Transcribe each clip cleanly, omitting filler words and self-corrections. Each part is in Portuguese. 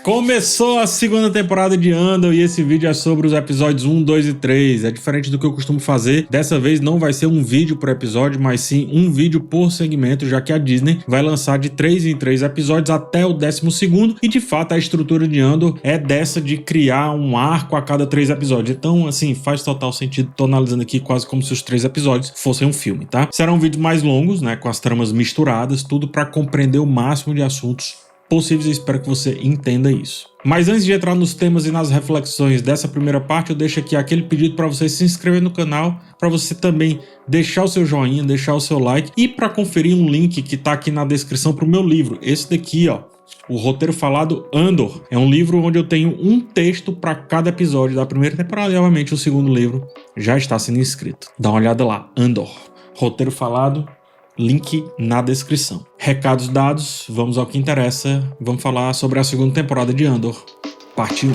Começou a segunda temporada de Andor e esse vídeo é sobre os episódios 1, 2 e 3. É diferente do que eu costumo fazer. Dessa vez não vai ser um vídeo por episódio, mas sim um vídeo por segmento, já que a Disney vai lançar de 3 em 3 episódios até o 12º. E de fato a estrutura de Andor é dessa de criar um arco a cada 3 episódios. Então, assim, faz total sentido. Tô analisando aqui quase como se os 3 episódios fossem um filme, tá? Serão vídeos mais longos, né? Com as tramas misturadas, tudo para compreender o máximo de assuntos possíveis. Eu espero que você entenda isso. Mas antes de entrar nos temas e nas reflexões dessa primeira parte, eu deixo aqui aquele pedido para você se inscrever no canal, para você também deixar o seu joinha, deixar o seu like e para conferir um link que tá aqui na descrição para o meu livro, esse daqui, ó. O Roteiro Falado Andor. É um livro onde eu tenho um texto para cada episódio da primeira temporada e, obviamente, o segundo livro já está sendo escrito. Dá uma olhada lá, Andor. Roteiro Falado, link na descrição. Recados dados, vamos ao que interessa. Vamos falar sobre a segunda temporada de Andor, parte 1.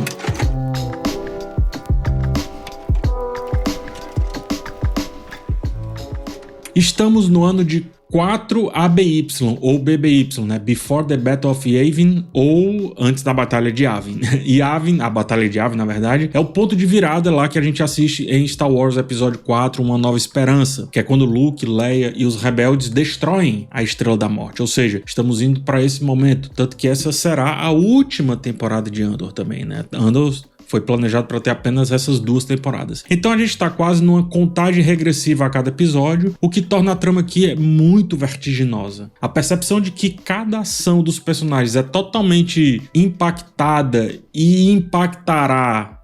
Estamos no ano de 4 ABY, ou BBY, né? Before the Battle of Yavin, ou antes da Batalha de Yavin. Yavin, a Batalha de Yavin, na verdade, é o ponto de virada lá que a gente assiste em Star Wars Episódio 4, Uma Nova Esperança, que é quando Luke, Leia e os rebeldes destroem a Estrela da Morte. Ou seja, estamos indo para esse momento, tanto que essa será a última temporada de Andor também, né? Andor foi planejado para ter apenas essas 2 temporadas. Então a gente está quase numa contagem regressiva a cada episódio, o que torna a trama aqui muito vertiginosa. A percepção de que cada ação dos personagens é totalmente impactada e impactará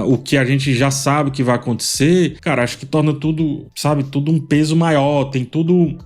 o que a gente já sabe que vai acontecer, cara, acho que torna tudo, sabe, tudo um peso maior, tem tudo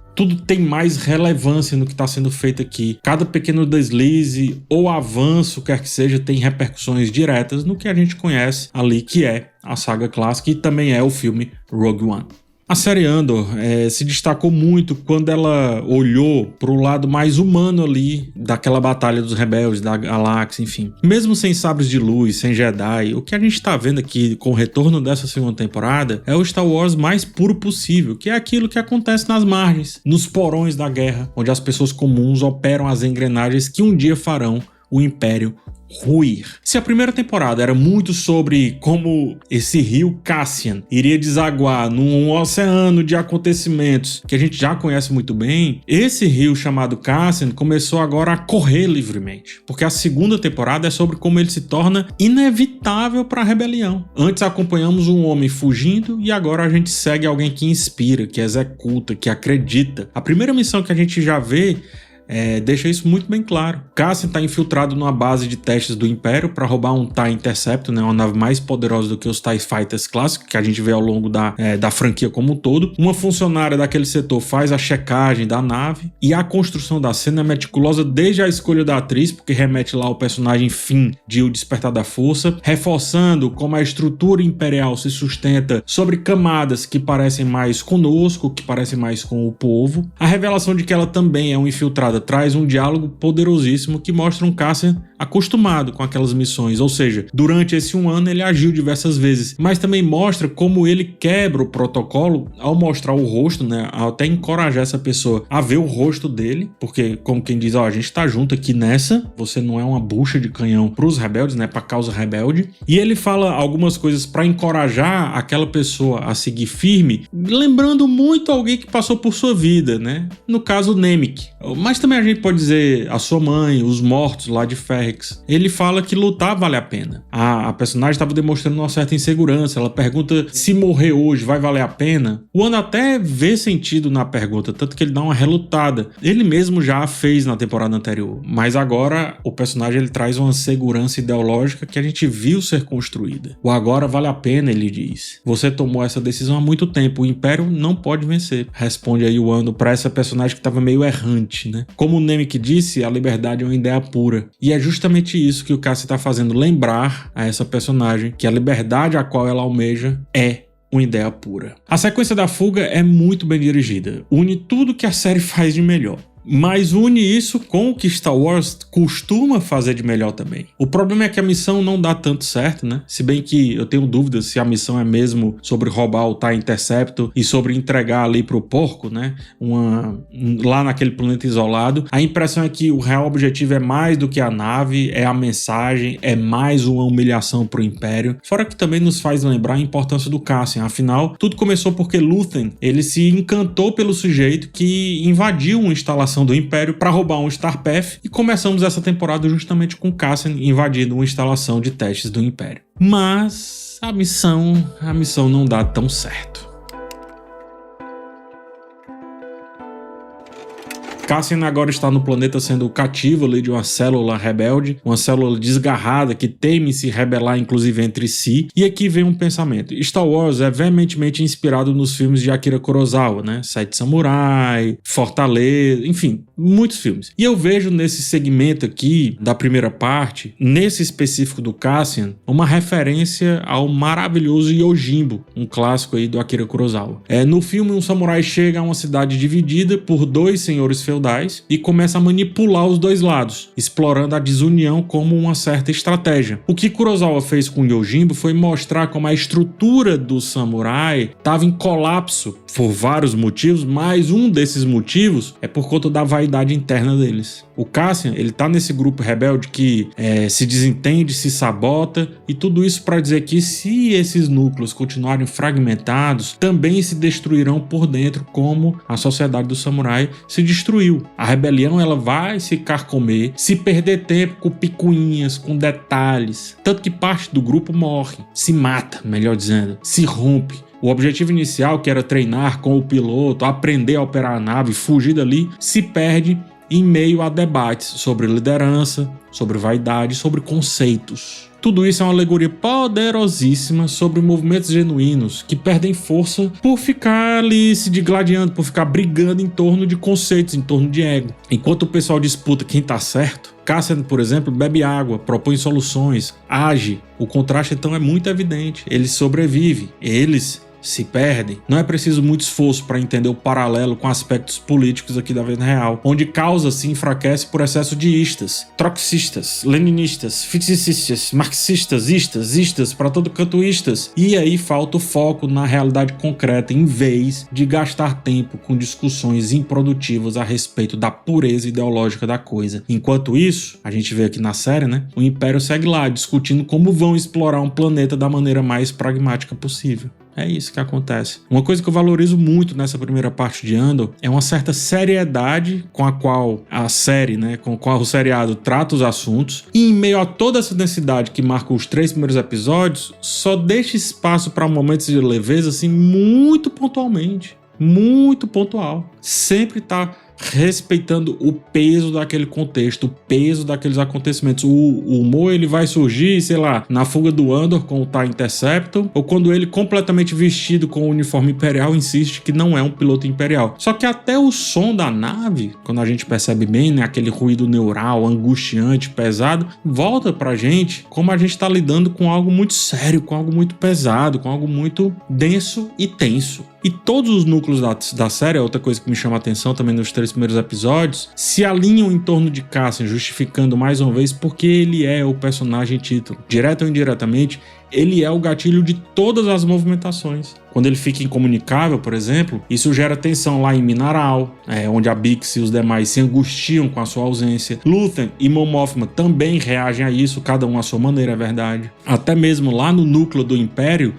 tem mais relevância no que está sendo feito aqui. Cada pequeno deslize ou avanço, quer que seja, tem repercussões diretas no que a gente conhece ali, que é a saga clássica e também é o filme Rogue One. A série Andor se destacou muito quando ela olhou para o lado mais humano ali daquela batalha dos rebeldes, da galáxia, enfim. Mesmo sem sabres de luz, sem Jedi, o que a gente está vendo aqui com o retorno dessa segunda temporada é o Star Wars mais puro possível, que é aquilo que acontece nas margens, nos porões da guerra, onde as pessoas comuns operam as engrenagens que um dia farão o Império ruir. Se a primeira temporada era muito sobre como esse rio Cassian iria desaguar num oceano de acontecimentos que a gente já conhece muito bem, esse rio chamado Cassian começou agora a correr livremente, porque a segunda temporada é sobre como ele se torna inevitável para a rebelião. Antes acompanhamos um homem fugindo e agora a gente segue alguém que inspira, que executa, que acredita. A primeira missão que a gente já vê deixa isso muito bem claro. Cassian está infiltrado numa base de testes do Império para roubar um TIE Interceptor, né, uma nave mais poderosa do que os TIE Fighters clássicos que a gente vê ao longo da franquia como um todo. Uma funcionária daquele setor faz a checagem da nave e a construção da cena é meticulosa desde a escolha da atriz, porque remete lá ao personagem Finn de O Despertar da Força, reforçando como a estrutura imperial se sustenta sobre camadas que parecem mais conosco, que parecem mais com o povo. A revelação de que ela também é um infiltrada traz um diálogo poderosíssimo que mostra um Cassian acostumado com aquelas missões, ou seja, durante esse 1 ano ele agiu diversas vezes, mas também mostra como ele quebra o protocolo ao mostrar o rosto, né, ao até encorajar essa pessoa a ver o rosto dele, porque como quem diz, ó, a gente tá junto aqui nessa, você não é uma bucha de canhão pros rebeldes, né, pra causa rebelde, e ele fala algumas coisas para encorajar aquela pessoa a seguir firme, lembrando muito alguém que passou por sua vida, né, no caso Nemik, mas também a gente pode dizer a sua mãe, os mortos lá de Ferrix. Ele fala que lutar vale a pena. A personagem estava demonstrando uma certa insegurança. Ela pergunta se morrer hoje vai valer a pena. O Ano até vê sentido na pergunta, tanto que ele dá uma relutada. Ele mesmo já a fez na temporada anterior, mas agora o personagem ele traz uma segurança ideológica que a gente viu ser construída. O agora vale a pena, ele diz. Você tomou essa decisão há muito tempo. O Império não pode vencer. Responde aí o Ano para essa personagem que estava meio errante, né? Como o Nemik disse, a liberdade é uma ideia pura. E é justamente isso que o Cassian está fazendo lembrar a essa personagem, que a liberdade a qual ela almeja é uma ideia pura. A sequência da fuga é muito bem dirigida, une tudo que a série faz de melhor. mas une isso com o que Star Wars costuma fazer de melhor também. O problema é que a missão não dá tanto certo, né? Se bem que eu tenho dúvidas se a missão é mesmo sobre roubar o TIE Interceptor e sobre entregar ali pro porco, né? Lá naquele planeta isolado. A impressão é que o real objetivo é mais do que a nave, é a mensagem, é mais uma humilhação pro Império. Fora que também nos faz lembrar a importância do Cassian. Afinal, tudo começou porque Luthen, ele se encantou pelo sujeito que invadiu uma instalação do Império para roubar um Starpath, e começamos essa temporada justamente com Cassian invadindo uma instalação de testes do Império. Mas a missão não dá tão certo. Cassian agora está no planeta sendo cativo ali de uma célula rebelde, uma célula desgarrada que teme se rebelar inclusive entre si. E aqui vem um pensamento. Star Wars é veementemente inspirado nos filmes de Akira Kurosawa, né? Sete Samurai, Fortaleza, enfim, muitos filmes. E eu vejo nesse segmento aqui da primeira parte, nesse específico do Cassian, uma referência ao maravilhoso Yojimbo, um clássico aí do Akira Kurosawa. No filme, um samurai chega a uma cidade dividida por dois senhores feudais e começa a manipular os dois lados, explorando a desunião como uma certa estratégia. O que Kurosawa fez com Yojimbo foi mostrar como a estrutura do samurai estava em colapso por vários motivos, mas um desses motivos é por conta da vaidade interna deles. O Cassian, ele tá nesse grupo rebelde que se desentende, se sabota, e tudo isso para dizer que se esses núcleos continuarem fragmentados, também se destruirão por dentro, como a sociedade do samurai se destruiu. A rebelião, ela vai se carcomer, se perder tempo com picuinhas, com detalhes, tanto que parte do grupo morre, se mata, melhor dizendo, se rompe. O objetivo inicial, que era treinar com o piloto, aprender a operar a nave, fugir dali, se perde em meio a debates sobre liderança, sobre vaidade, sobre conceitos. Tudo isso é uma alegoria poderosíssima sobre movimentos genuínos que perdem força por ficar ali se digladiando, por ficar brigando em torno de conceitos, em torno de ego. Enquanto o pessoal disputa quem tá certo, Cassian, por exemplo, bebe água, propõe soluções, age. O contraste então é muito evidente. Ele sobrevive, eles se perdem. Não é preciso muito esforço para entender o paralelo com aspectos políticos aqui da vida real, onde causa se enfraquece por excesso de istas, trotskistas, leninistas, fiticistas, marxistas, istas, para todo canto istas. E aí falta o foco na realidade concreta, em vez de gastar tempo com discussões improdutivas a respeito da pureza ideológica da coisa. Enquanto isso, a gente vê aqui na série, né? O Império segue lá, discutindo como vão explorar um planeta da maneira mais pragmática possível. É isso que acontece. Uma coisa que eu valorizo muito nessa primeira parte de Andor é uma certa seriedade com a qual a série, né, com a qual o seriado trata os assuntos, e em meio a toda essa densidade que marca os 3 primeiros episódios, só deixa espaço para momentos de leveza assim muito pontualmente, muito pontual. Sempre tá respeitando o peso daquele contexto, o peso daqueles acontecimentos. O humor, ele vai surgir, sei lá, na fuga do Andor com o TIE Interceptor, ou quando ele, completamente vestido com o uniforme imperial, insiste que não é um piloto imperial. Só que até o som da nave, quando a gente percebe bem, né, aquele ruído neural, angustiante, pesado, volta pra gente como a gente tá lidando com algo muito sério, com algo muito pesado, com algo muito denso e tenso. E todos os núcleos da série, outra coisa que me chama a atenção também nos 3 primeiros episódios, se alinham em torno de Cassian, justificando mais uma vez porque ele é o personagem título. Direto ou indiretamente, ele é o gatilho de todas as movimentações. Quando ele fica incomunicável, por exemplo, isso gera tensão lá em Minaral, onde a Bix e os demais se angustiam com a sua ausência. Luthen e Mon Mothma também reagem a isso, cada um à sua maneira, é verdade. Até mesmo lá no núcleo do Império,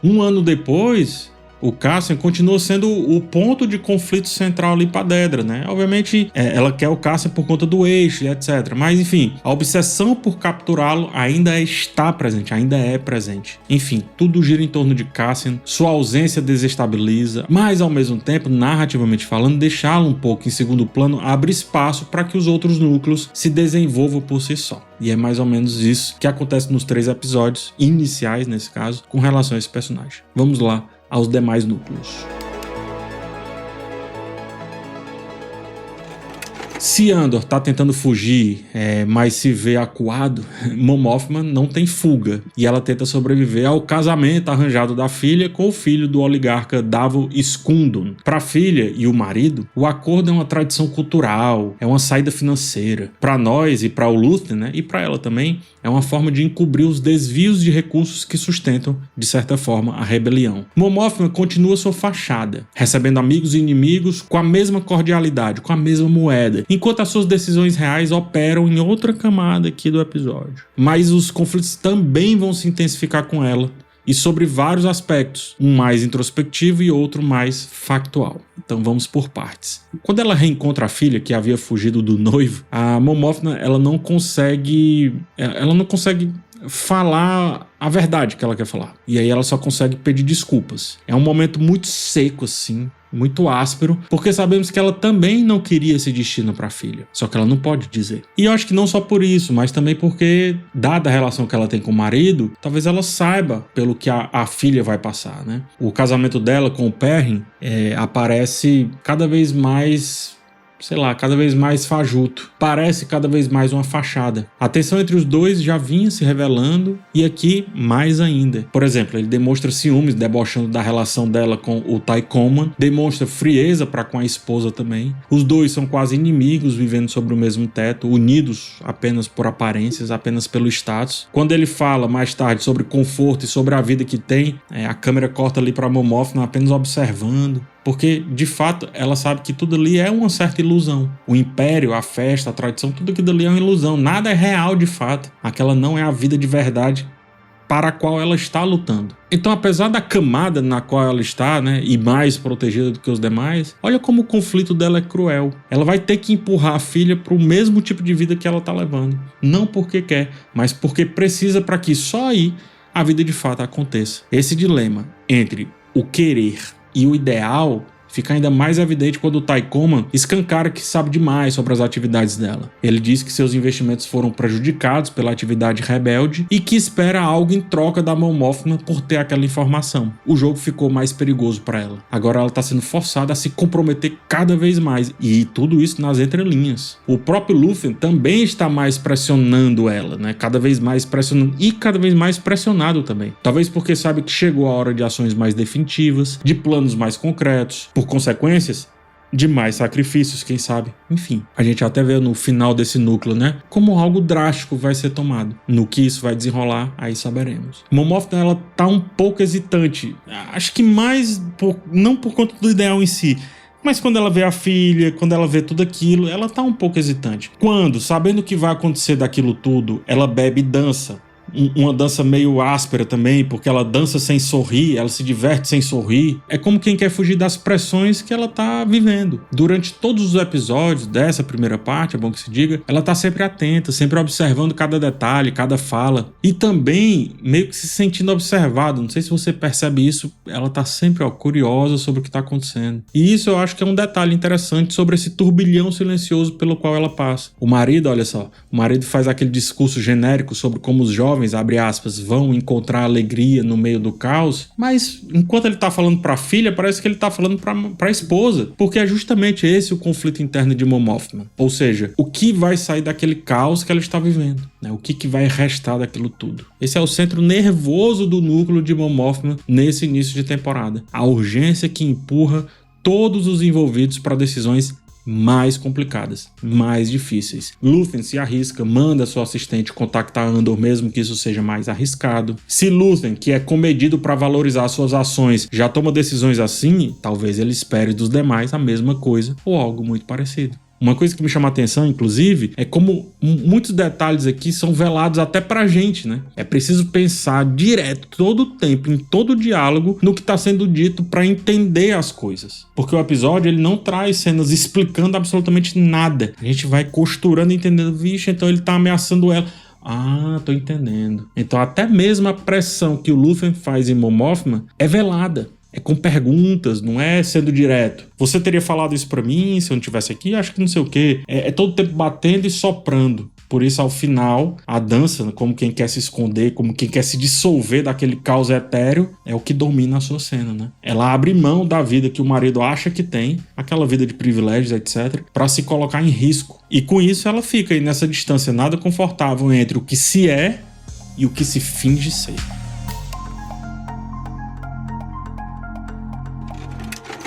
um ano depois, o Cassian continua sendo o ponto de conflito central ali pra Dedra, né? Obviamente, ela quer o Cassian por conta do eixo e etc. Mas, enfim, a obsessão por capturá-lo ainda está presente, ainda é presente. Enfim, tudo gira em torno de Cassian, sua ausência desestabiliza, mas, ao mesmo tempo, narrativamente falando, deixá-lo um pouco em segundo plano abre espaço para que os outros núcleos se desenvolvam por si só. E é mais ou menos isso que acontece nos 3 episódios iniciais, nesse caso, com relação a esse personagem. Vamos lá aos demais núcleos. Se Andor tá tentando fugir, mas se vê acuado, Mon Mothma não tem fuga e ela tenta sobreviver ao casamento arranjado da filha com o filho do oligarca Davo Skundun. Para a filha e o marido, o acordo é uma tradição cultural, é uma saída financeira. Para nós e para o Luthen, né, e para ela também, é uma forma de encobrir os desvios de recursos que sustentam, de certa forma, a rebelião. Mon Mothma continua sua fachada, recebendo amigos e inimigos com a mesma cordialidade, com a mesma moeda, enquanto as suas decisões reais operam em outra camada aqui do episódio. Mas os conflitos também vão se intensificar com ela, e sobre vários aspectos, um mais introspectivo e outro mais factual. Então vamos por partes. Quando ela reencontra a filha que havia fugido do noivo, a Mon Mothma ela não consegue falar a verdade que ela quer falar. E aí ela só consegue pedir desculpas. É um momento muito seco assim, muito áspero, porque sabemos que ela também não queria esse destino para a filha, só que ela não pode dizer. E eu acho que não só por isso, mas também porque, dada a relação que ela tem com o marido, talvez ela saiba pelo que a filha vai passar, né? O casamento dela com o Perrin aparece cada vez mais, cada vez mais fajuto. Parece cada vez mais uma fachada. A tensão entre os dois já vinha se revelando e aqui mais ainda. Por exemplo, ele demonstra ciúmes, debochando da relação dela com o Tai Coman, demonstra frieza para com a esposa também. Os dois são quase inimigos, vivendo sobre o mesmo teto, unidos apenas por aparências, apenas pelo status. Quando ele fala mais tarde sobre conforto e sobre a vida que tem, a câmera corta ali para Mon Mothma apenas observando. Porque, de fato, ela sabe que tudo ali é uma certa ilusão. O império, a festa, a tradição, tudo aquilo ali é uma ilusão. Nada é real, de fato. Aquela não é a vida de verdade para a qual ela está lutando. Então, apesar da camada na qual ela está, né, e mais protegida do que os demais, olha como o conflito dela é cruel. Ela vai ter que empurrar a filha para o mesmo tipo de vida que ela está levando. Não porque quer, mas porque precisa para que só aí a vida de fato aconteça. Esse dilema entre o querer e o ideal fica ainda mais evidente quando o Tai Coman escancara que sabe demais sobre as atividades dela. Ele diz que seus investimentos foram prejudicados pela atividade rebelde e que espera algo em troca da Mon Mothma por ter aquela informação. O jogo ficou mais perigoso para ela. Agora ela está sendo forçada a se comprometer cada vez mais, e tudo isso nas entrelinhas. O próprio Luthen também está mais pressionando ela, né? Cada vez mais pressionando e cada vez mais pressionado também. Talvez porque sabe que chegou a hora de ações mais definitivas, de planos mais concretos, por consequências, de mais sacrifícios, quem sabe. Enfim, a gente até vê no final desse núcleo, né, como algo drástico vai ser tomado. No que isso vai desenrolar, aí saberemos. Mon Mothma, ela tá um pouco hesitante. Acho que mais, não por conta do ideal em si, mas quando ela vê a filha, quando ela vê tudo aquilo, ela tá um pouco hesitante. Quando, sabendo o que vai acontecer daquilo tudo, ela bebe e dança, uma dança meio áspera também, porque ela dança sem sorrir, ela se diverte sem sorrir. É como quem quer fugir das pressões que ela tá vivendo. Durante todos os episódios dessa primeira parte, é bom que se diga, ela tá sempre atenta, sempre observando cada detalhe, cada fala, e também meio que se sentindo observada. Não sei se você percebe isso, ela tá sempre curiosa sobre o que tá acontecendo. E isso eu acho que é um detalhe interessante sobre esse turbilhão silencioso pelo qual ela passa. O marido, olha só, o marido faz aquele discurso genérico sobre como os jovens, abre aspas, vão encontrar alegria no meio do caos, mas enquanto ele tá falando pra filha, parece que ele tá falando pra esposa, porque é justamente esse o conflito interno de Mon Mothma. Ou seja, o que vai sair daquele caos que ela está vivendo, né? O que vai restar daquilo tudo. Esse é o centro nervoso do núcleo de Mon Mothma nesse início de temporada. A urgência que empurra todos os envolvidos para decisões mais complicadas, mais difíceis. Luthen se arrisca, manda sua assistente contactar Andor mesmo que isso seja mais arriscado. Se Luthen, que é comedido para valorizar suas ações, já toma decisões assim, talvez ele espere dos demais a mesma coisa ou algo muito parecido. Uma coisa que me chama a atenção, inclusive, é como muitos detalhes aqui são velados até pra gente, né? É preciso pensar direto, todo o tempo, em todo o diálogo, no que está sendo dito para entender as coisas. Porque o episódio, ele não traz cenas explicando absolutamente nada. A gente vai costurando e entendendo, vixe, então ele tá ameaçando ela. Ah, tô entendendo. Então até mesmo a pressão que o Luthen faz em Mon Mothma é velada. É com perguntas, não é sendo direto. Você teria falado isso pra mim se eu não estivesse aqui? Acho que não sei o quê. É todo tempo batendo e soprando. Por isso, ao final, a dança, como quem quer se esconder, como quem quer se dissolver daquele caos etéreo, é o que domina a sua cena, né? Ela abre mão da vida que o marido acha que tem, aquela vida de privilégios, etc., para se colocar em risco. E com isso ela fica aí nessa distância nada confortável entre o que se é e o que se finge ser.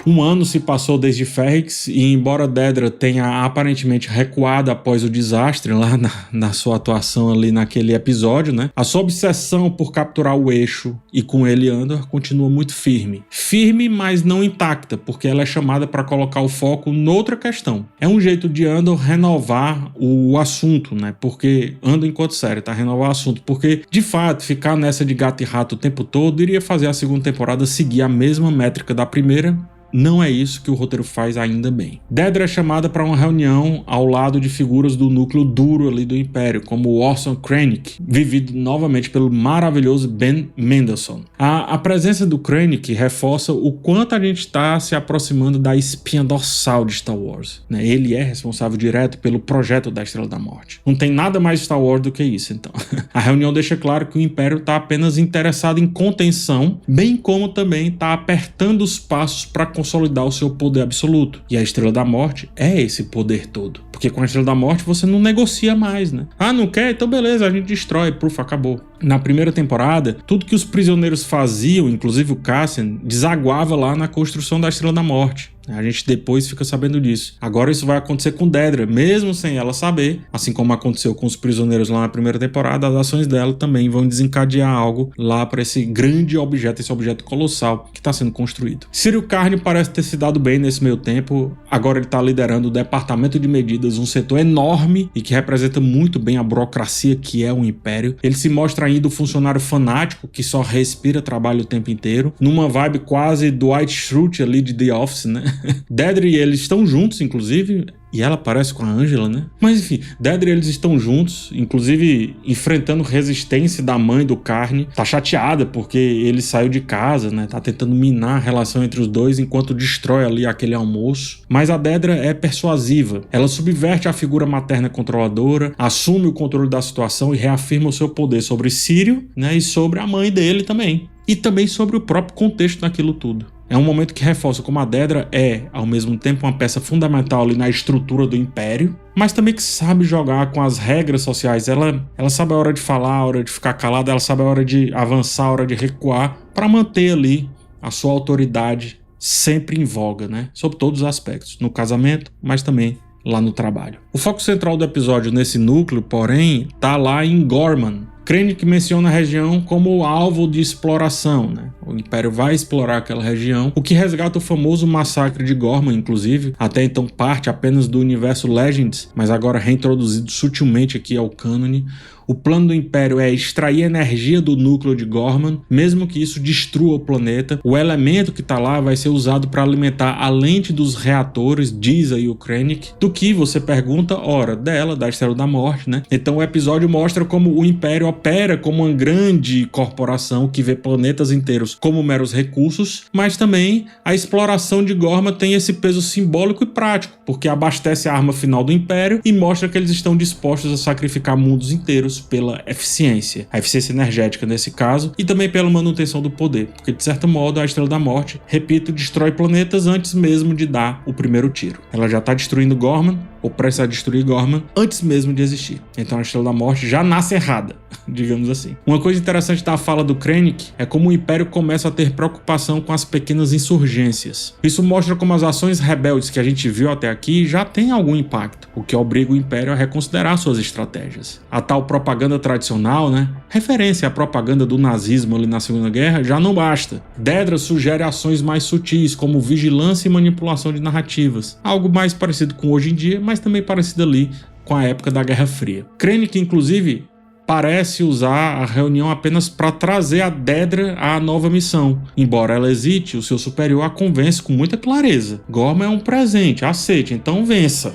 Um ano se passou desde Ferrix e, embora Dedra tenha aparentemente recuado após o desastre lá na sua atuação ali naquele episódio, né? A sua obsessão por capturar o eixo e com ele Andor continua muito firme. Firme, mas não intacta, porque ela é chamada para colocar o foco noutra questão. É um jeito de Andor renovar o assunto, né? Porque Andor enquanto série, tá? Renovar o assunto. Porque, de fato, ficar nessa de gato e rato o tempo todo iria fazer a segunda temporada seguir a mesma métrica da primeira. Não é isso que o roteiro faz ainda bem. Dedra é chamada para uma reunião ao lado de figuras do núcleo duro ali do Império, como Orson Krennic, vivido novamente pelo maravilhoso Ben Mendelsohn. A presença do Krennic reforça o quanto a gente está se aproximando da espinha dorsal de Star Wars, né? Ele é responsável direto pelo projeto da Estrela da Morte. Não tem nada mais Star Wars do que isso, então. A reunião deixa claro que o Império está apenas interessado em contenção, bem como também está apertando os passos para consolidar o seu poder absoluto. E a Estrela da Morte é esse poder todo. Porque com a Estrela da Morte você não negocia mais, né? Ah, não quer? Então beleza, a gente destrói, acabou. Na primeira temporada, tudo que os prisioneiros faziam, inclusive o Cassian, desaguava lá na construção da Estrela da Morte. A gente depois fica sabendo disso. Agora isso vai acontecer com Dedra, mesmo sem ela saber, assim como aconteceu com os prisioneiros lá na primeira temporada, as ações dela também vão desencadear algo lá para esse grande objeto, esse objeto colossal que está sendo construído. Círio Carne parece ter se dado bem nesse meio tempo, agora ele está liderando o Departamento de Medidas, um setor enorme e que representa muito bem a burocracia que é o Império. Ele se mostra ainda o funcionário fanático que só respira trabalho o tempo inteiro, numa vibe quase Dwight Schrute ali de The Office, né? Dedra e eles estão juntos, inclusive, e ela aparece com a Angela, né? Mas enfim, Dedra e eles estão juntos, inclusive enfrentando resistência da mãe do Carne. Tá chateada porque ele saiu de casa, né? Tá tentando minar a relação entre os dois enquanto destrói ali aquele almoço. Mas a Dedra é persuasiva. Ela subverte a figura materna controladora, assume o controle da situação e reafirma o seu poder sobre Círio, né? E sobre a mãe dele também. E também sobre o próprio contexto daquilo tudo. É um momento que reforça como a Dedra é, ao mesmo tempo, uma peça fundamental ali na estrutura do Império, mas também que sabe jogar com as regras sociais. Ela sabe a hora de falar, a hora de ficar calada, ela sabe a hora de avançar, a hora de recuar, para manter ali a sua autoridade sempre em voga, né? Sob todos os aspectos, no casamento, mas também lá no trabalho. O foco central do episódio nesse núcleo, porém, tá lá em Gorman. Krennic menciona a região como alvo de exploração, né? O Império vai explorar aquela região, o que resgata o famoso massacre de Gorman, inclusive, até então parte apenas do universo Legends, mas agora reintroduzido sutilmente aqui ao cânone. O plano do Império é extrair energia do núcleo de Gorman, mesmo que isso destrua o planeta. O elemento que está lá vai ser usado para alimentar a lente dos reatores, diz aí o Krennic, do que você pergunta, ora, dela, da Estrela da Morte, né? Então o episódio mostra como o Império opera como uma grande corporação que vê planetas inteiros como meros recursos, mas também a exploração de Gorman tem esse peso simbólico e prático, porque abastece a arma final do Império e mostra que eles estão dispostos a sacrificar mundos inteiros pela eficiência, a eficiência energética nesse caso, e também pela manutenção do poder, porque de certo modo a Estrela da Morte, repito, destrói planetas antes mesmo de dar o primeiro tiro. Ela já está destruindo Gorman, ou prestes a destruir Gorman, antes mesmo de existir. Então a Estrela da Morte já nasce errada, digamos assim. Uma coisa interessante da fala do Krennic é como o Império começa a ter preocupação com as pequenas insurgências. Isso mostra como as ações rebeldes que a gente viu até aqui já têm algum impacto, o que obriga o Império a reconsiderar suas estratégias. A tal propaganda tradicional, né? Referência à propaganda do nazismo ali na Segunda Guerra, já não basta. Dedra sugere ações mais sutis, como vigilância e manipulação de narrativas. Algo mais parecido com hoje em dia, mas também parecido ali com a época da Guerra Fria. Krennic, inclusive, parece usar a reunião apenas para trazer a Dedra à nova missão. Embora ela hesite, o seu superior a convence com muita clareza. Gorman é um presente, aceite, então vença.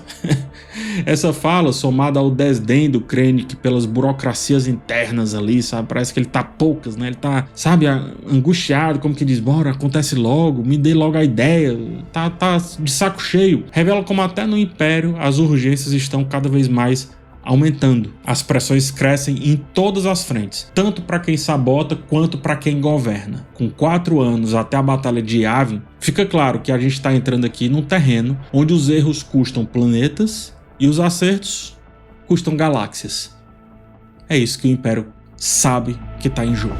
Essa fala, somada ao desdém do Krennic pelas burocracias internas ali, sabe? Parece que ele tá poucas, né? Ele tá, sabe, angustiado, como que diz, bora, acontece logo, me dê logo a ideia. Tá de saco cheio. Revela como até no Império as urgências estão cada vez mais aumentando. As pressões crescem em todas as frentes, tanto para quem sabota quanto para quem governa. Com 4 anos até a Batalha de Yavin, fica claro que a gente está entrando aqui num terreno onde os erros custam planetas e os acertos custam galáxias. É isso que o Império sabe que está em jogo.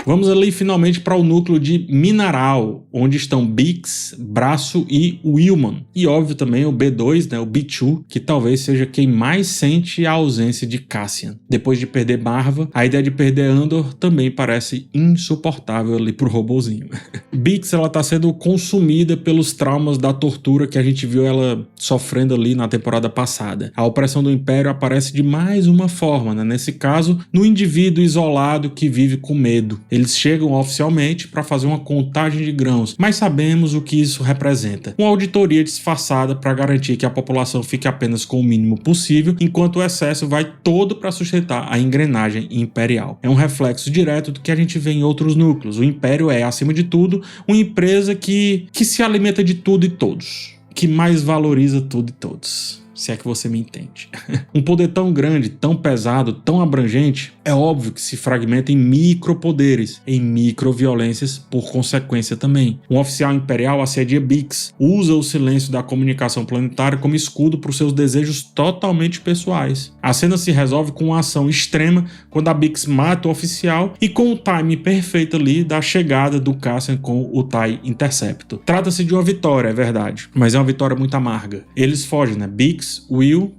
Vamos ali finalmente para o núcleo de Minaral, onde estão Bix, Brasso e Wilman. E óbvio também o B2, né, o B2, que talvez seja quem mais sente a ausência de Cassian. Depois de perder Marva, a ideia de perder Andor também parece insuportável ali pro robozinho. Bix, ela tá sendo consumida pelos traumas da tortura que a gente viu ela sofrendo ali na temporada passada. A opressão do Império aparece de mais uma forma, né? Nesse caso, no indivíduo isolado que vive com medo. Eles chegam oficialmente para fazer uma contagem de grãos, mas sabemos o que isso representa. Uma auditoria disfarçada para garantir que a população fique apenas com o mínimo possível, enquanto o excesso vai todo para sustentar a engrenagem imperial. É um reflexo direto do que a gente vê em outros núcleos. O Império é, acima de tudo, uma empresa que se alimenta de tudo e todos, que mais valoriza tudo e todos. Se é que você me entende. Um poder tão grande, tão pesado, tão abrangente, é óbvio que se fragmenta em micropoderes, em microviolências por consequência também. Um oficial imperial assedia Bix, usa o silêncio da comunicação planetária como escudo para os seus desejos totalmente pessoais. A cena se resolve com uma ação extrema quando a Bix mata o oficial e com o time perfeito ali da chegada do Cassian com o TIE Interceptor. Trata-se de uma vitória, é verdade, mas é uma vitória muito amarga. Eles fogem, né? Bix, Will,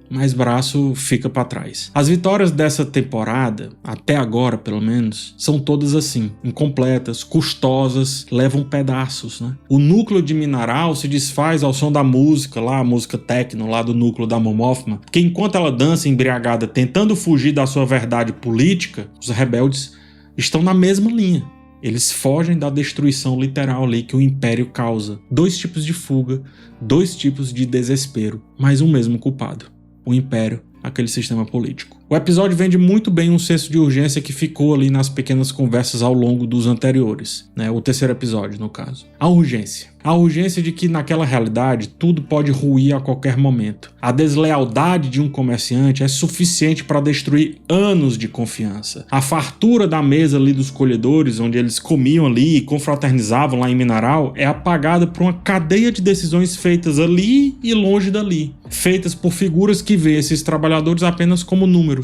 mas Brasso fica para trás. As vitórias dessa temporada, até agora pelo menos, são todas assim, incompletas, custosas, levam pedaços, né? O núcleo de Minaral se desfaz ao som da música, lá a música techno, lá do núcleo da Mon Mothma, que enquanto ela dança embriagada tentando fugir da sua verdade política, os rebeldes estão na mesma linha. Eles fogem da destruição literal ali que o Império causa. 2 tipos de fuga, 2 tipos de desespero, mas um mesmo culpado. O Império, aquele sistema político. O episódio vende muito bem um senso de urgência que ficou ali nas pequenas conversas ao longo dos anteriores, né? O terceiro episódio, no caso. A urgência de que naquela realidade tudo pode ruir a qualquer momento. A deslealdade de um comerciante é suficiente para destruir anos de confiança. A fartura da mesa ali dos colhedores, onde eles comiam ali e confraternizavam lá em Minaral, é apagada por uma cadeia de decisões feitas ali e longe dali. Feitas por figuras que veem esses trabalhadores apenas como números,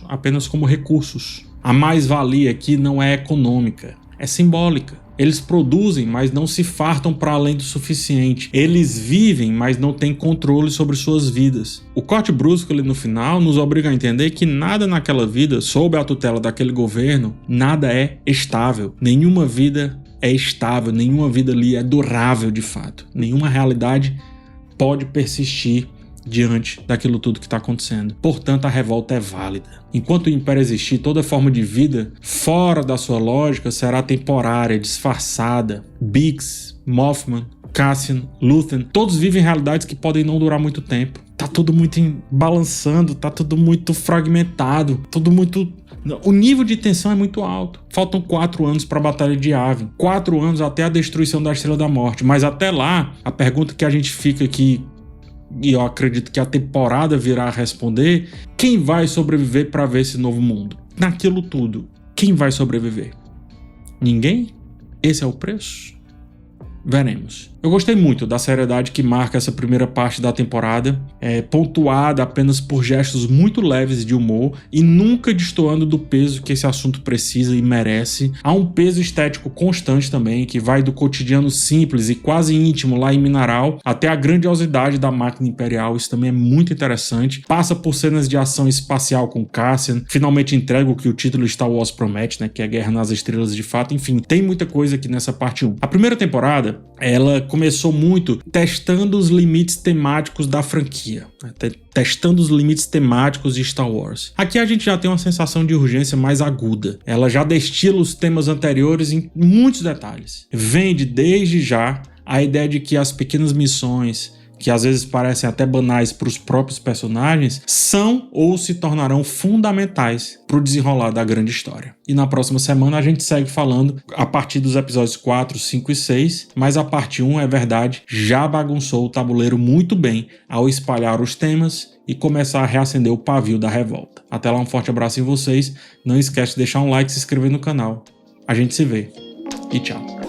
apenas como recursos. A mais-valia aqui não é econômica, é simbólica. Eles produzem, mas não se fartam para além do suficiente. Eles vivem, mas não têm controle sobre suas vidas. O corte brusco ali no final nos obriga a entender que nada naquela vida, sob a tutela daquele governo, nada é estável. Nenhuma vida é estável, nenhuma vida ali é durável de fato. Nenhuma realidade pode persistir diante daquilo tudo que está acontecendo. Portanto, a revolta é válida. Enquanto o Império existir, toda forma de vida fora da sua lógica será temporária, disfarçada. Bix, Mothma, Cassian, Luthen, todos vivem realidades que podem não durar muito tempo. Tá tudo muito balançando, tá tudo muito fragmentado, tudo muito... O nível de tensão é muito alto. Faltam 4 anos para a Batalha de Yavin, 4 anos até a destruição da Estrela da Morte. Mas até lá, a pergunta que a gente fica aqui, e eu acredito que a temporada virá a responder: quem vai sobreviver para ver esse novo mundo? Naquilo tudo, quem vai sobreviver? Ninguém? Esse é o preço? Veremos. Eu gostei muito da seriedade que marca essa primeira parte da temporada, pontuada apenas por gestos muito leves de humor e nunca destoando do peso que esse assunto precisa e merece. Há um peso estético constante também, que vai do cotidiano simples e quase íntimo lá em Minaral até a grandiosidade da máquina imperial. Isso também é muito interessante. Passa por cenas de ação espacial com Cassian, finalmente entrega o que o título Star Wars promete, né, que é Guerra nas Estrelas de fato. Enfim, tem muita coisa aqui nessa parte 1. A primeira temporada, ela começou muito testando os limites temáticos da franquia, né? Testando os limites temáticos de Star Wars. Aqui a gente já tem uma sensação de urgência mais aguda. Ela já destila os temas anteriores em muitos detalhes. Vende desde já a ideia de que as pequenas missões que às vezes parecem até banais para os próprios personagens, são ou se tornarão fundamentais para o desenrolar da grande história. E na próxima semana a gente segue falando a partir dos episódios 4, 5 e 6, mas a parte 1, é verdade, já bagunçou o tabuleiro muito bem ao espalhar os temas e começar a reacender o pavio da revolta. Até lá, um forte abraço em vocês, não esquece de deixar um like e se inscrever no canal. A gente se vê e tchau.